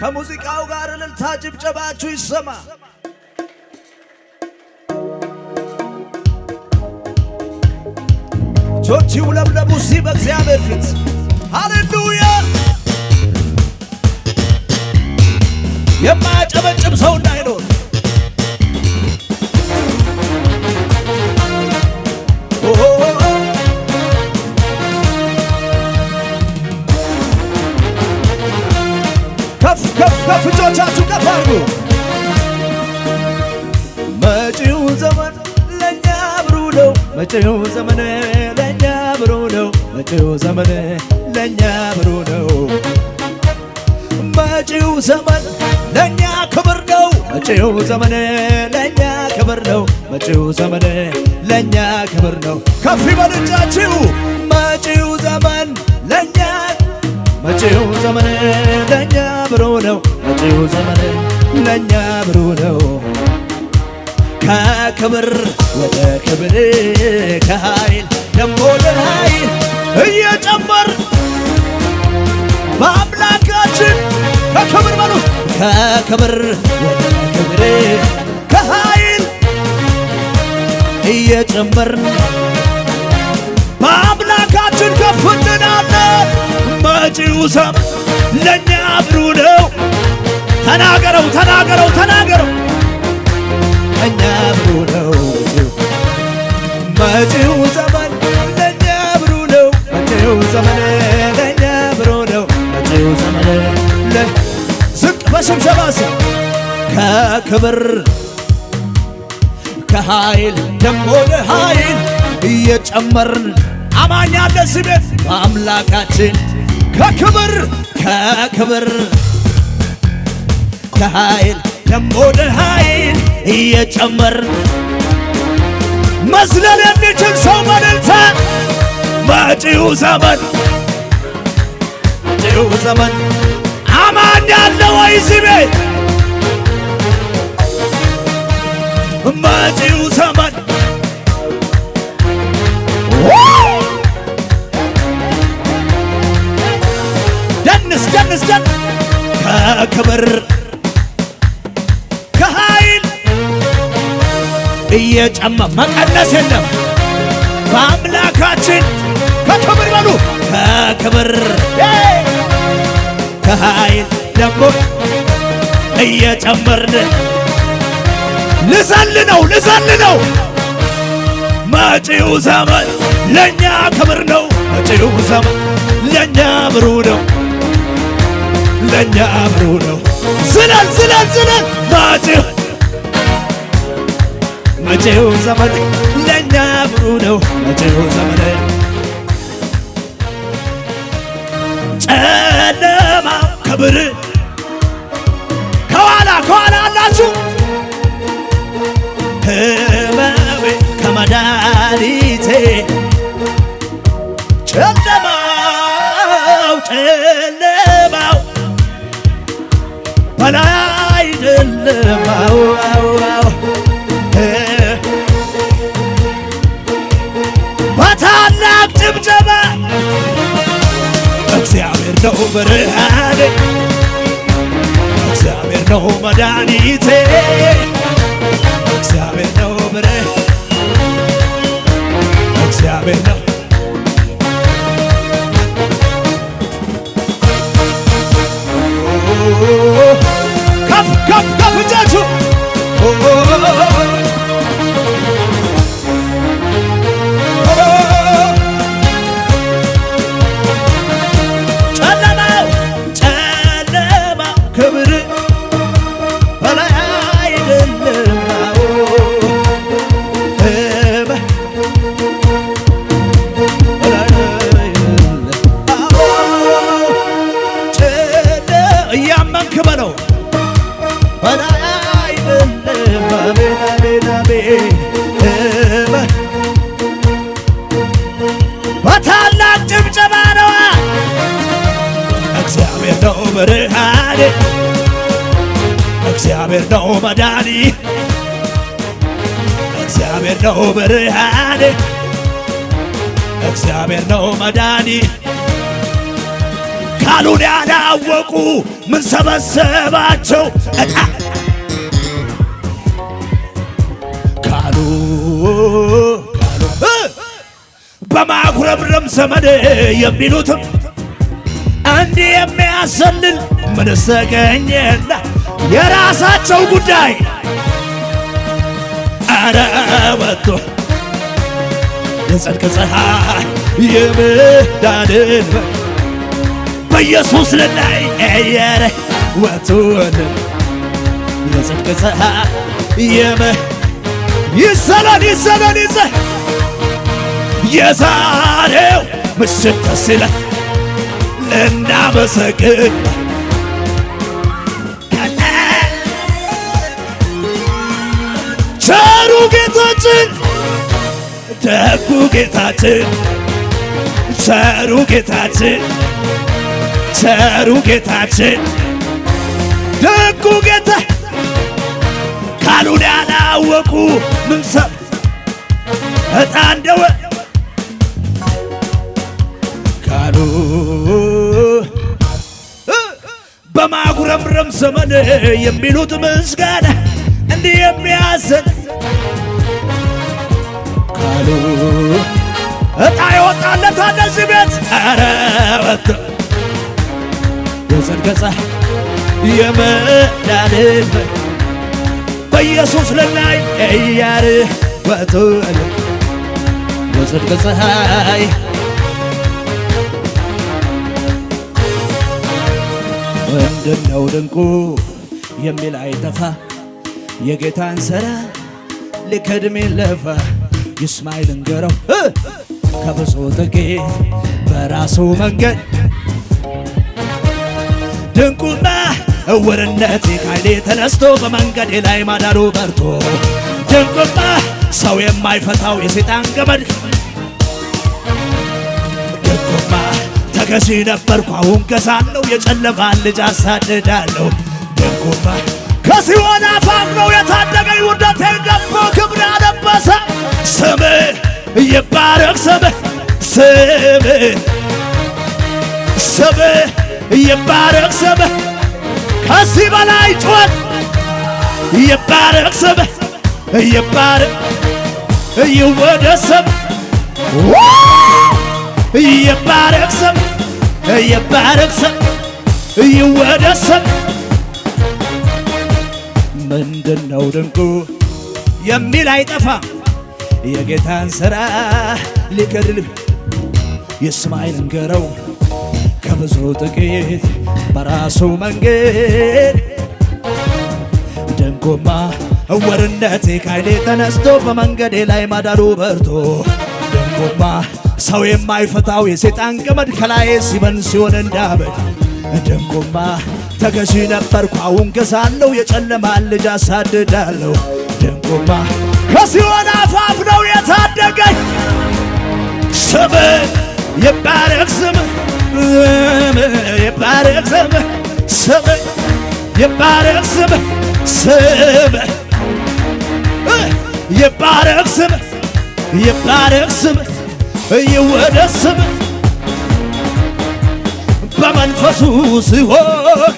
ከሙዚቃው ጋር እልልታ ጭብጨባችሁ ይሰማ። እጆች ይውለብለቡ እስቲ በእግዚአብሔር ፊት ሃሌሉያ። የማያጨበጭብ ሰው እንዳይኖር ከፍ ከፍ ከፍ እጆቻችሁ ከፍ አድርጉ። መጪው ዘመን ለኛ ብሩህ ነው። መጪው ዘመን ለኛ ብሩህ ነው። መጪው ዘመን ለኛ ብሩህ ነው። መጪው ዘመን ለኛ ክብር ነው። መጪው ዘመን ለኛ ክብር ነው። መጪው ዘመን ለኛ ክብር ነው። ከፍ ይበል እጃችሁ። መጪው ዘመን ለኛ መጪው ዘመን ለኛ ብሩህ ነው። መጪው ዘመን ለኛ ብሩህ ነው። ከክብር ወደ ክብር ከኃይል ደሞ ለኃይል እየጨመር በአምላካችን ከክብር በሉት ከክብር ወደ ክብር ከኃይል እየጨመርን በአምላካችን ከፍ እንላለን። መጪው ዘመን ለኛ ብሩህ ነው። ተናገረው ተናገረው ተናገረው ለኛ ብሩህ ነው። መጪው ዘመን ለኛ ብሩህ ነው። መጪው ዘመን ለኛ ብሩህ ነው። መጪው ዘመን ዝቅ በሽብሸባ ከክብር ከኃይል ደሞ ለኃይል እየጨመርን አማኝ አለ እዚህ ቤት በአምላካችን ከክብር ከኃይል ደሞ ለኃይል እየጨመርን መዝለል የሚችል ሰው በእልልታ መጪው ዘመን አማኝ አለ ወይ እዚህ ቤት መጪው ዘመን ደንስ ከክብር ከኃይል እየጨመር መቀነስ የለም በአምላካችን ከክብር በሉ ከክብር ከኃይል ደሞ እየጨመርን ልዘል ነው መጪው ዘመን ለኛ ክብር ነው። መጪው ዘመን ለኛ ብሩህ ነው። ለኛ ብሩህ ነው። ዝለል መጪው ዘመን ለኛ ብሩህ ነው። መጪው ዘመን ጨለማ ክብር ከኋላ አላችሁ ህመሜ ከመድኃኒቴ ጨለማው በላይ አይደለም በታላቅ ጭብጨባ እግዚአብሔር ነው ብርሃኔ እግዚአብሔር ነው መድኃኒቴ እግዚአብሔር ነው ብርሃኔ እግዚአብሔር ነው ከፍ እጃችሁ ጨለማው ክብር በላይ አይደለም እያመንክ በለው በላይ አይደለም በታላቅ ጭብጨባ ነው። እግዚአብሔር ነው ብርሃኔ እግዚአብሔር ነው መድኃኒቴ እግዚአብሔር ነው ብርሃኔ እግዚአብሔር ነው መድኃኒቴ ቃሉን ያላወቁ ምን ሰበሰባቸው ዕጣ ቃሉ በማጉረምረም ዘመን የሚሉትም እንዲህ የሚያሰልል ምን ተገኘና የራሳቸው ጉዳይ አረ ወጥቶ የጽድቅ ፀሐይ የመዳንን በኢየሱስ ላይ እየረ ወጥቶን የጽድቅ ፀሐይ ይሰላል የዛሬው ምሽት ደስ ይላል ልናመሰግን ቸሩ ጌታችን ደጉ ጌታችን ቸሩ ጌታችን ቸሩ ጌታችን ደጉ ጌታ ቃሉን ያላወቁ ምን ሰብ ዕጣ እንደወ ቃሉ በማጉረምረም ዘመን የሚሉት ምስጋና እንዲህ የሚያሰጥ ቃሉ ዕጣ ይወጣለት እዚህ ቤት ኧረ ወጥቶ የጽድቅ ፀሐይ የመዳንን በኢየሱስ ላይ እያር ወጥቶን የጽድቅ ፀሐይ ምንድነው ድንቁ የሚል አይጠፋ የጌታን ሥራ ሊከድም የለፋ ይስማይ ልንገረው ከብዙ ጥቂት በራሱ መንገድ ድንቁና እውርነቴ ከኃይሌ ተነስቶ በመንገዴ ላይ ማዳኑ በርቶ ድንቁና ሰው የማይፈታው የሰይጣን ገመድ ድንቁማ ተገዢ ነበርኩ አሁን ገዛለሁ የጨለማን ልጅ አሳድዳለሁ ድንቁማ ከሲኦል አፋፍ ነው የታደገኝ ውርደቴን ገፎ ክብር ያለበሰ ስምህ ይባረክ ስምህ ይባረክ ስምህ ከዚህ በላይ ጩኸት ይባረክ ስምህ ይባረክ ይወደስ ስምህ ይባረክ ስምህ ይባረክ ስምህ ይወደስ ስምህ ምንድነው ድንቁ የሚል አይጠፋም የጌታን ሥራ ሊከድል ይስማይ ልንገረው ከብዙ ጥቂት በራሱ መንገድ ድንቁማ እውርነቴ ከኃይሌ ተነስቶ በመንገዴ ላይ ማዳኑ በርቶ ድንቁማ ሰው የማይፈታው የሰይጣን ገመድ ከላይ ሲበን ሲሆን እንዳበድ ድንቁማ ተገዢ ነበርኩ አሁን ገዛለሁ የጨለማን ልጅ አሳድዳለሁ ድንቁማ ከሲኦል አፋፍ ነው የታደገኝ ስምህ ይባረክ ስምህ ይባረክ ስምህ ይባረክ ስምህ ይባረክ ስምህ ይባረክ ስምህ ይወደስ ስምህ በመንፈሱ ሲሆን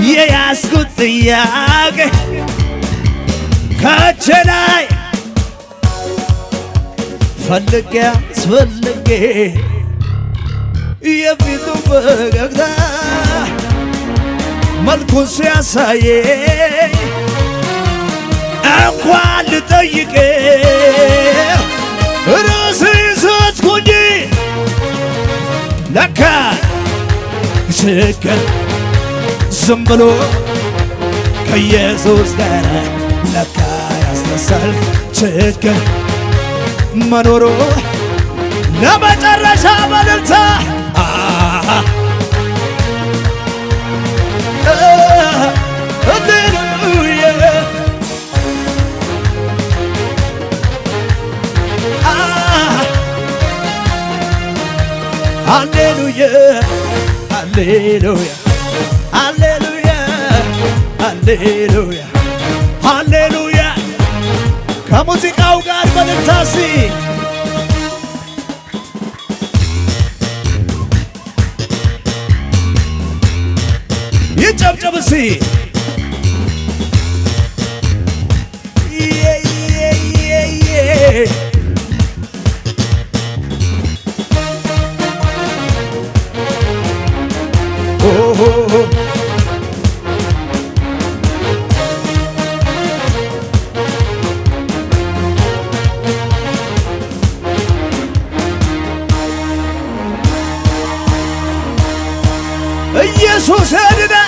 የያዝኩት ጥያቄ ከእጄ ላይ ፈልጌ አስፈልጌ የፊቱን ፈገግታ መልኩን ሲያሳየኝ እንኳን ልጠይቄ ራሴን ሳትኩኝ ለካ ችግር ዝም ብሎ ከኢየሱስ ጋር ለካ ያስነሳል ችግር መኖሩ ለመጨረሻ በእልልታ ሃሌሉያ ሃሌሉያ ሃሌሉያ ሃሌሉያ ሃሌሉያ ከሙዚቃው ጋር በልታሲ ይጨብጨብ እስቲ ኢየሱስ ያድናል።